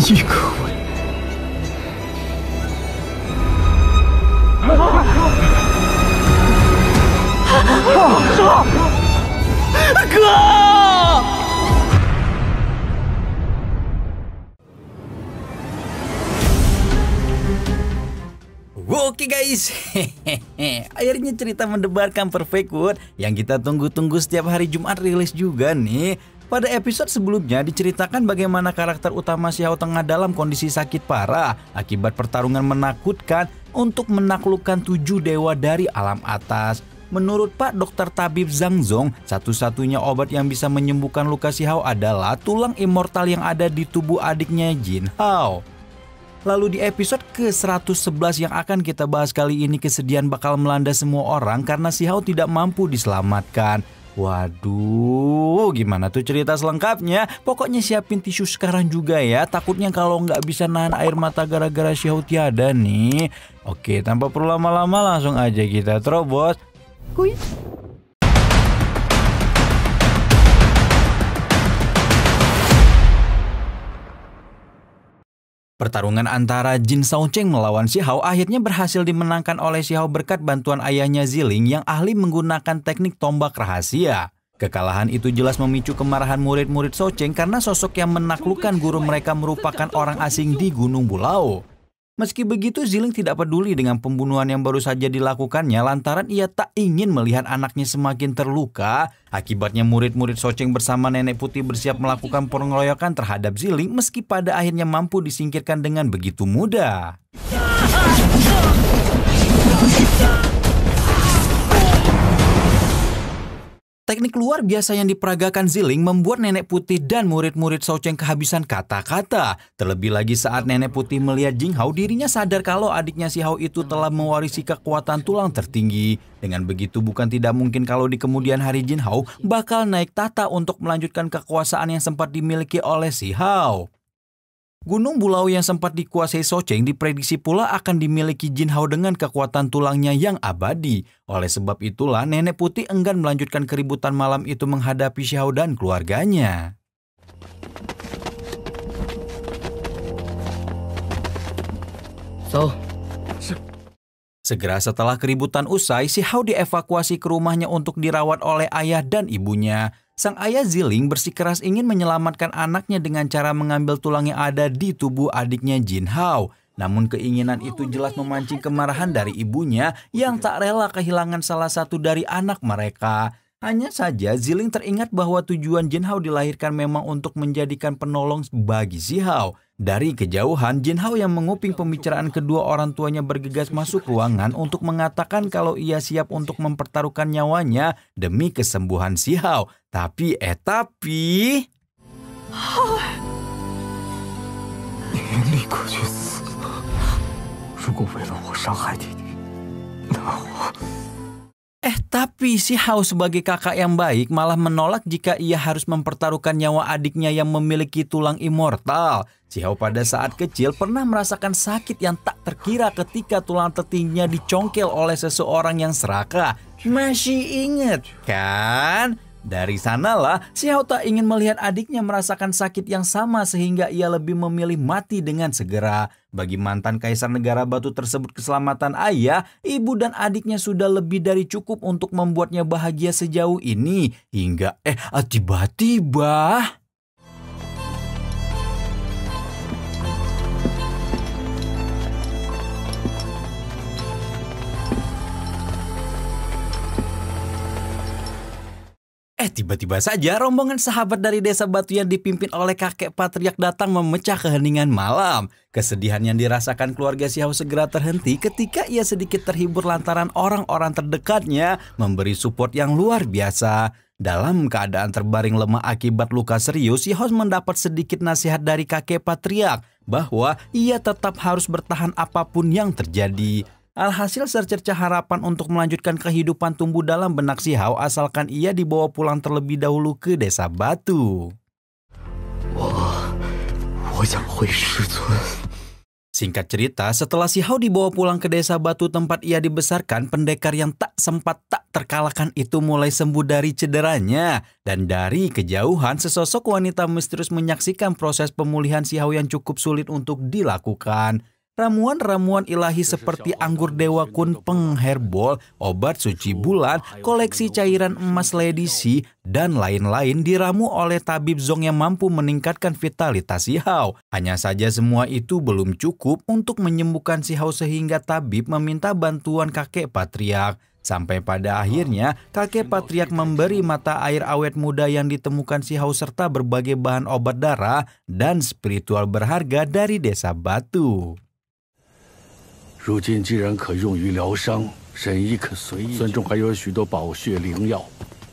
郁可为。哥！ Oke guys, akhirnya cerita mendebarkan Perfect World yang kita tunggu-tunggu setiap hari Jumat rilis juga nih. Pada episode sebelumnya diceritakan bagaimana karakter utama Xiao tengah dalam kondisi sakit parah akibat pertarungan menakutkan untuk menaklukkan 7 dewa dari alam atas. Menurut Pak Dr. Tabib Zhang Zong, satu-satunya obat yang bisa menyembuhkan luka Xiao adalah tulang immortal yang ada di tubuh adiknya Jin Hao. Lalu di episode ke-111 yang akan kita bahas kali ini, kesedihan bakal melanda semua orang karena Xiao tidak mampu diselamatkan. Waduh, gimana tuh cerita selengkapnya? Pokoknya siapin tisu sekarang juga ya, takutnya kalau nggak bisa nahan air mata gara-gara Xiao tiada nih. Oke, tanpa perlu lama-lama langsung aja kita terobos. Hui. Pertarungan antara Jin Shaocheng melawan Xiao akhirnya berhasil dimenangkan oleh Xiao berkat bantuan ayahnya Ziling yang ahli menggunakan teknik tombak rahasia. Kekalahan itu jelas memicu kemarahan murid-murid Shaocheng karena sosok yang menaklukkan guru mereka merupakan orang asing di Gunung Bulao. Meski begitu, Ziling tidak peduli dengan pembunuhan yang baru saja dilakukannya lantaran ia tak ingin melihat anaknya semakin terluka. Akibatnya murid-murid Shaocheng bersama Nenek Putih bersiap melakukan pengeroyokan terhadap Ziling meski pada akhirnya mampu disingkirkan dengan begitu mudah. Teknik luar biasa yang diperagakan Ziling membuat Nenek Putih dan murid-murid Shaocheng kehabisan kata-kata. Terlebih lagi saat Nenek Putih melihat Jing Hao, dirinya sadar kalau adiknya Xiao itu telah mewarisi kekuatan tulang tertinggi. Dengan begitu bukan tidak mungkin kalau di kemudian hari Jin Hao bakal naik tahta untuk melanjutkan kekuasaan yang sempat dimiliki oleh Xiao. Gunung Bulao yang sempat dikuasai Shaocheng diprediksi pula akan dimiliki Jin Hao dengan kekuatan tulangnya yang abadi. Oleh sebab itulah Nenek Putih enggan melanjutkan keributan malam itu menghadapi Xiao dan keluarganya. So. Segera setelah keributan usai, Xiao dievakuasi ke rumahnya untuk dirawat oleh ayah dan ibunya. Sang ayah Ziling bersikeras ingin menyelamatkan anaknya dengan cara mengambil tulang yang ada di tubuh adiknya Jin Hao. Namun keinginan itu jelas memancing kemarahan dari ibunya yang tak rela kehilangan salah satu dari anak mereka. Hanya saja Ziling teringat bahwa tujuan Jin Hao dilahirkan memang untuk menjadikan penolong bagi Xiao. Dari kejauhan, Jin Hao yang menguping pembicaraan kedua orang tuanya bergegas masuk ruangan untuk mengatakan kalau ia siap untuk mempertaruhkan nyawanya demi kesembuhan Xiao. Tapi... 你应立刻去死。如果为了我伤害弟弟，那我…… Tapi Xiao sebagai kakak yang baik malah menolak jika ia harus mempertaruhkan nyawa adiknya yang memiliki tulang immortal. Xiao pada saat kecil pernah merasakan sakit yang tak terkira ketika tulang tertingginya dicongkel oleh seseorang yang serakah. Masih ingat kan? Dari sanalah Xiao tak ingin melihat adiknya merasakan sakit yang sama sehingga ia lebih memilih mati dengan segera. Bagi mantan kaisar negara batu tersebut, keselamatan ayah, ibu dan adiknya sudah lebih dari cukup untuk membuatnya bahagia sejauh ini. Hingga tiba-tiba... Tiba-tiba saja rombongan sahabat dari desa batu yang dipimpin oleh kakek patriark datang memecah keheningan malam. Kesedihan yang dirasakan keluarga Xiao segera terhenti ketika ia sedikit terhibur lantaran orang-orang terdekatnya memberi support yang luar biasa. Dalam keadaan terbaring lemah akibat luka serius, Xiao mendapat sedikit nasihat dari kakek patriark bahwa ia tetap harus bertahan apapun yang terjadi. Alhasil secercah harapan untuk melanjutkan kehidupan tumbuh dalam benak Xiao asalkan ia dibawa pulang terlebih dahulu ke desa batu. Singkat cerita, setelah si Hao dibawa pulang ke desa batu tempat ia dibesarkan, pendekar yang tak terkalahkan itu mulai sembuh dari cederanya. Dan dari kejauhan, sesosok wanita misterius menyaksikan proses pemulihan si Hao yang cukup sulit untuk dilakukan. Ramuan-ramuan ilahi seperti anggur dewa kun pengherbol, obat suci bulan, koleksi cairan emas Lady Si, dan lain-lain diramu oleh tabib Zong yang mampu meningkatkan vitalitas si Hao. Hanya saja semua itu belum cukup untuk menyembuhkan si Hao sehingga tabib meminta bantuan kakek patriark. Sampai pada akhirnya, kakek patriark memberi mata air awet muda yang ditemukan si Hao serta berbagai bahan obat darah dan spiritual berharga dari desa batu. 如今既然可用于疗伤，神医可随意。村中还有许多宝穴灵药，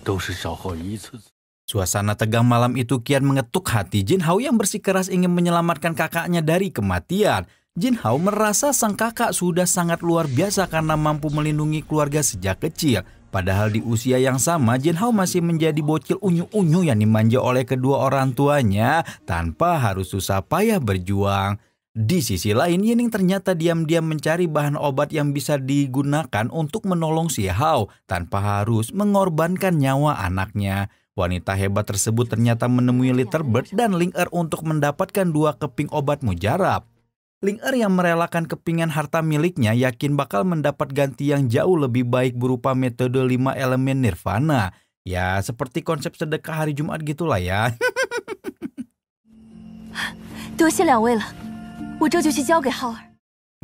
都是稍后一次。 Suasana tegang malam itu kian mengetuk hati Jin Hao yang bersikeras ingin menyelamatkan kakaknya dari kematian. Jin Hao merasa sang kakak sudah sangat luar biasa karena mampu melindungi keluarga sejak kecil. Padahal di usia yang sama, Jin Hao masih menjadi bocil unyu-unyu yang dimanja oleh kedua orang tuanya tanpa harus susah payah berjuang. Di sisi lain, Yining ternyata diam-diam mencari bahan obat yang bisa digunakan untuk menolong si Hao tanpa harus mengorbankan nyawa anaknya. Wanita hebat tersebut ternyata menemui Little Bird dan Ling Er untuk mendapatkan 2 keping obat mujarab. Ling Er yang merelakan kepingan harta miliknya yakin bakal mendapat ganti yang jauh lebih baik berupa metode 5 elemen nirvana. Ya, seperti konsep sedekah hari Jumat gitulah ya. 多谢两位了，我这就去交给浩儿。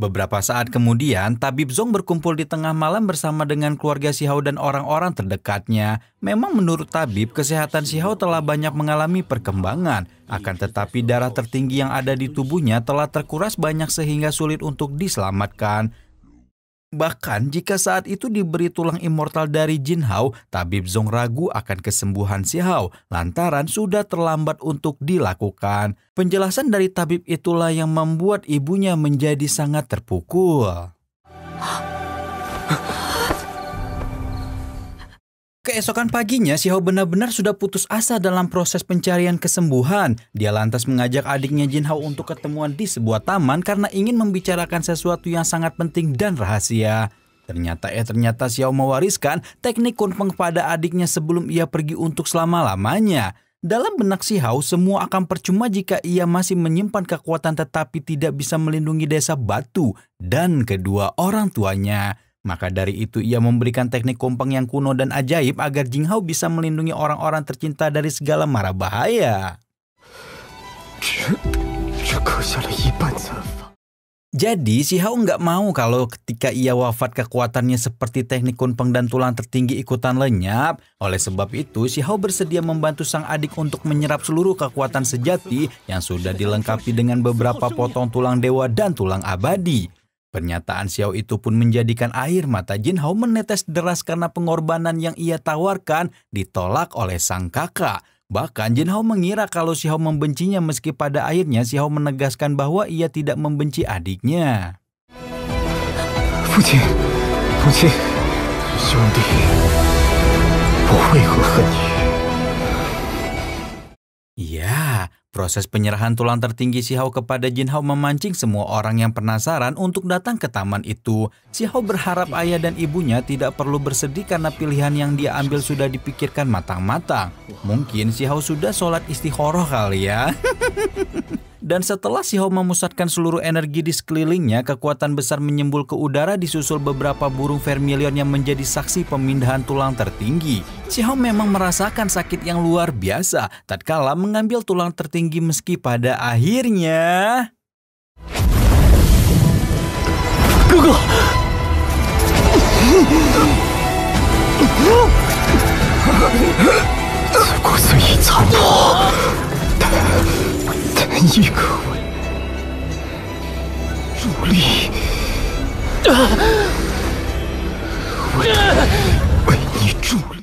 Beberapa saat kemudian, Tabib Zong berkumpul di tengah malam bersama dengan keluarga si Hao dan orang-orang terdekatnya. Memang menurut Tabib, kesehatan si Hao telah banyak mengalami perkembangan. Akan tetapi darah tertinggi yang ada di tubuhnya telah terkuras banyak sehingga sulit untuk diselamatkan. Bahkan jika saat itu diberi tulang immortal dari Jin Hao, Tabib Zong ragu akan kesembuhan si Hao lantaran sudah terlambat untuk dilakukan. Penjelasan dari tabib itulah yang membuat ibunya menjadi sangat terpukul. Keesokan paginya, si Hao benar-benar sudah putus asa dalam proses pencarian kesembuhan. Dia lantas mengajak adiknya Jin Hao untuk ketemuan di sebuah taman karena ingin membicarakan sesuatu yang sangat penting dan rahasia. Ternyata si Hao mewariskan teknik kunpeng kepada adiknya sebelum ia pergi untuk selama-lamanya. Dalam benak si Hao, semua akan percuma jika ia masih menyimpan kekuatan tetapi tidak bisa melindungi desa batu dan kedua orang tuanya. Maka dari itu ia memberikan teknik kumpeng yang kuno dan ajaib agar Jin Hao bisa melindungi orang-orang tercinta dari segala mara bahaya. Jadi si Hao nggak mau kalau ketika ia wafat kekuatannya seperti teknik kunpeng dan tulang tertinggi ikutan lenyap. Oleh sebab itu si Hao bersedia membantu sang adik untuk menyerap seluruh kekuatan sejati yang sudah dilengkapi dengan beberapa potong tulang dewa dan tulang abadi. Pernyataan si Hao itu pun menjadikan air mata Jin Hao menetes deras karena pengorbanan yang ia tawarkan ditolak oleh sang kakak. Bahkan Jin Hao mengira kalau si Hao membencinya meski pada akhirnya si Hao menegaskan bahwa ia tidak membenci adiknya. 父亲，兄弟，我为何恨你？ Ya, proses penyerahan tulang tertinggi si Hao kepada Jin Hao memancing semua orang yang penasaran untuk datang ke taman itu. Si Hao berharap ayah dan ibunya tidak perlu bersedih karena pilihan yang dia ambil sudah dipikirkan matang-matang. Mungkin si Hao sudah sholat istikharah kali ya. Dan setelah si Hao memusatkan seluruh energi di sekelilingnya, kekuatan besar menyembul ke udara disusul beberapa burung vermilion yang menjadi saksi pemindahan tulang tertinggi. Si Hao memang merasakan sakit yang luar biasa tatkala mengambil tulang tertinggi meski pada akhirnya... Gege! 骨髓已残破，但亦可助力。为你助力。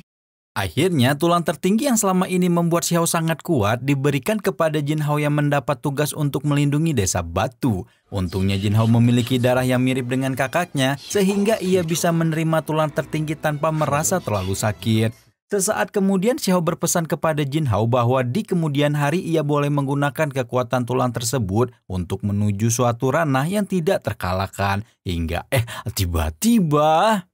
Akhirnya tulang tertinggi yang selama ini membuat si Hao sangat kuat diberikan kepada Jin Hao yang mendapat tugas untuk melindungi desa batu. Untungnya Jin Hao memiliki darah yang mirip dengan kakaknya sehingga ia bisa menerima tulang tertinggi tanpa merasa terlalu sakit. Sesaat kemudian Xiao berpesan kepada Jin Hao bahwa di kemudian hari ia boleh menggunakan kekuatan tulang tersebut untuk menuju suatu ranah yang tidak terkalahkan. Hingga tiba-tiba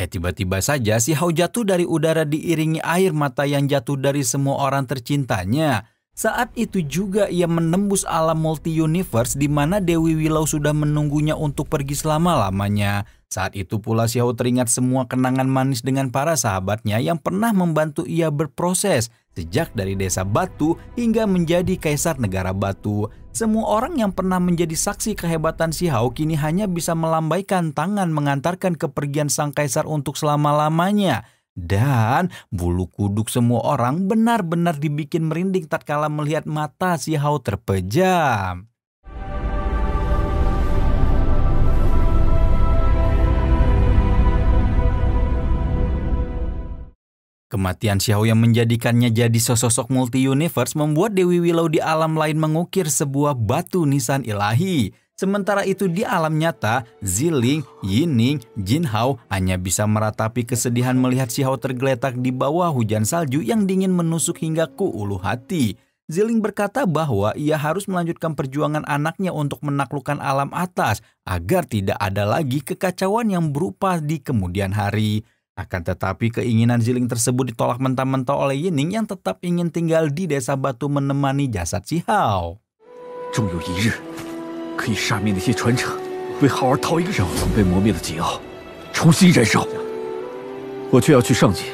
tiba-tiba saja si Hao jatuh dari udara diiringi air mata yang jatuh dari semua orang tercintanya. Saat itu juga ia menembus alam multi-universe di mana Dewi Willow sudah menunggunya untuk pergi selama-lamanya. Saat itu pula Xiao teringat semua kenangan manis dengan para sahabatnya yang pernah membantu ia berproses sejak dari desa batu hingga menjadi kaisar negara batu. Semua orang yang pernah menjadi saksi kehebatan Xiao kini hanya bisa melambaikan tangan mengantarkan kepergian sang kaisar untuk selama-lamanya. Dan bulu kuduk semua orang benar-benar dibikin merinding tatkala melihat mata Xiao terpejam. Kematian Xiao yang menjadikannya jadi sosok multi-universe membuat Dewi Willow di alam lain mengukir sebuah batu nisan ilahi. Sementara itu di alam nyata, Ziling, Yining, Jin Hao hanya bisa meratapi kesedihan melihat Xiao tergeletak di bawah hujan salju yang dingin menusuk hingga ke ulu hati. Ziling berkata bahwa ia harus melanjutkan perjuangan anaknya untuk menaklukkan alam atas agar tidak ada lagi kekacauan yang berupa di kemudian hari. Akan tetapi keinginan Ziling tersebut ditolak mentah-mentah oleh Yining yang tetap ingin tinggal di desa batu menemani jasad Xiao. 终有一日，可以杀灭那些传承，为浩儿讨一个让曾被磨灭的桀骜重新燃烧。我却要去上界。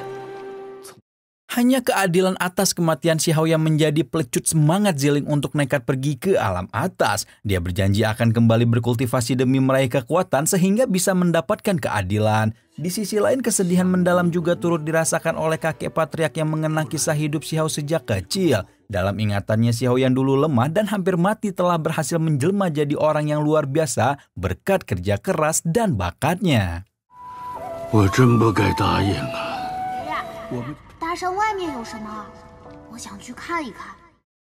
Hanya keadilan atas kematian Xiao yang menjadi pelecut semangat Ziling untuk nekat pergi ke alam atas. Dia berjanji akan kembali berkultivasi demi meraih kekuatan sehingga bisa mendapatkan keadilan. Di sisi lain kesedihan mendalam juga turut dirasakan oleh kakek patriark yang mengenang kisah hidup Xiao sejak kecil. Dalam ingatannya Xiao yang dulu lemah dan hampir mati telah berhasil menjelma jadi orang yang luar biasa berkat kerja keras dan bakatnya. 我真不该答应啊！ 大山外面有什么？我想去看一看。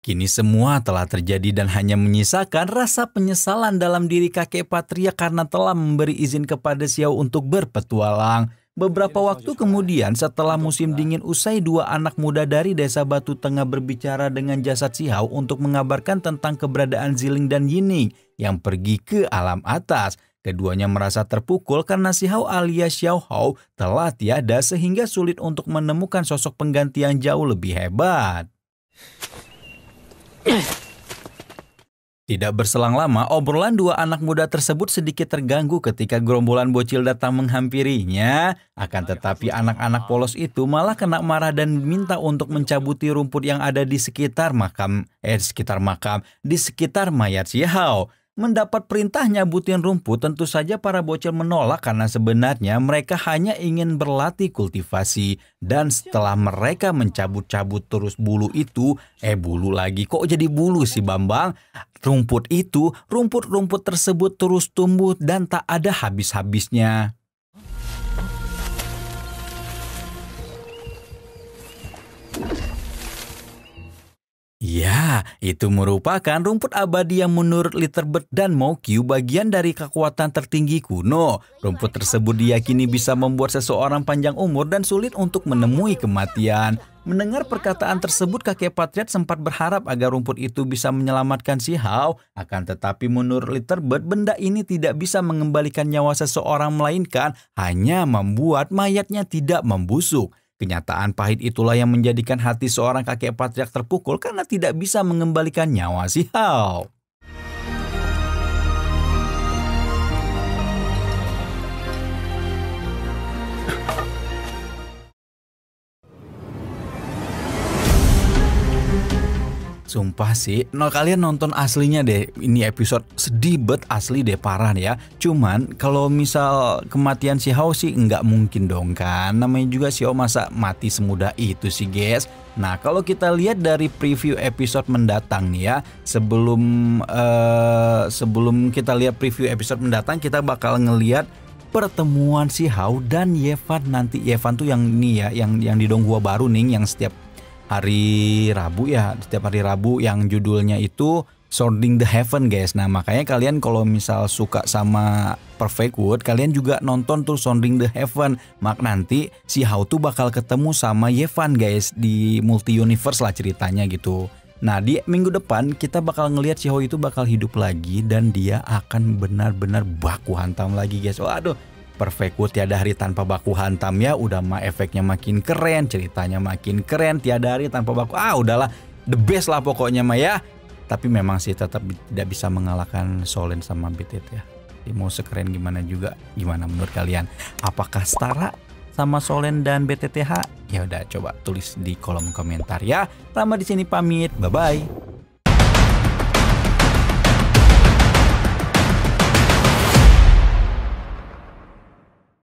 Kini semua telah terjadi dan hanya menyisakan rasa penyesalan dalam diri kakek patriark karena telah memberi izin kepada Xiao untuk berpetualang. Beberapa waktu kemudian setelah musim dingin usai, dua anak muda dari desa Batu Tengah berbicara dengan jasad Xiao untuk mengabarkan tentang keberadaan Ziling dan Yining yang pergi ke alam atas. Keduanya merasa terpukul karena Xiao alias Xiao Hao telah tiada sehingga sulit untuk menemukan sosok pengganti yang jauh lebih hebat. Tidak berselang lama, obrolan dua anak muda tersebut sedikit terganggu ketika gerombolan bocil datang menghampirinya. Akan tetapi anak-anak polos itu malah kena marah dan minta untuk mencabuti rumput yang ada di sekitar mayat Xiao. Mendapat perintah nyabutin rumput, tentu saja para bocil menolak karena sebenarnya mereka hanya ingin berlatih kultivasi. Dan setelah mereka mencabut-cabut terus bulu itu, bulu lagi, kok jadi bulu sih Bambang? Rumput-rumput tersebut terus tumbuh dan tak ada habis-habisnya. Ya, itu merupakan rumput abadi yang menurut Litterbird dan Mokyu bagian dari kekuatan tertinggi kuno. Rumput tersebut diyakini bisa membuat seseorang panjang umur dan sulit untuk menemui kematian. Mendengar perkataan tersebut, kakek patriark sempat berharap agar rumput itu bisa menyelamatkan Xiao. Akan tetapi menurut Litterbird, benda ini tidak bisa mengembalikan nyawa seseorang melainkan hanya membuat mayatnya tidak membusuk. Kenyataan pahit itulah yang menjadikan hati seorang kakek patriark terpukul karena tidak bisa mengembalikan nyawa Xiao. Sumpah sih, kalian nonton aslinya deh. Ini episode sedih bet asli deh, parah ya. Cuman kalau misal kematian Xiao sih nggak mungkin dong kan. Namanya juga Xiao, masa mati semudah itu sih guys. Nah kalau kita lihat dari preview episode mendatang nih ya, sebelum kita lihat preview episode mendatang, kita bakal ngelihat pertemuan Xiao dan Yevan nanti. Yevan tuh yang ini ya, yang di Donghua baru nih, yang setiap hari Rabu ya, setiap hari Rabu yang judulnya itu Sounding the Heaven guys. Nah makanya kalian kalau misal suka sama Perfect World, kalian juga nonton tuh Sounding the Heaven. Mak nanti si Hao tuh bakal ketemu sama Yevan guys di multi universe lah ceritanya gitu. Nah di minggu depan kita bakal ngelihat si Hao itu bakal hidup lagi dan dia akan benar-benar baku hantam lagi guys. Waduh, Perfect World tiada hari tanpa baku hantam ya. Udah mah efeknya makin keren, ceritanya makin keren, tiada hari tanpa baku. Udahlah the best lah pokoknya mah ya. Tapi memang sih tetap tidak bisa mengalahkan Solen sama BTT ya. Mau sekeren gimana juga, gimana menurut kalian? Apakah setara sama Solen dan BTTH? Ya udah coba tulis di kolom komentar ya. Rama di sini pamit, bye bye.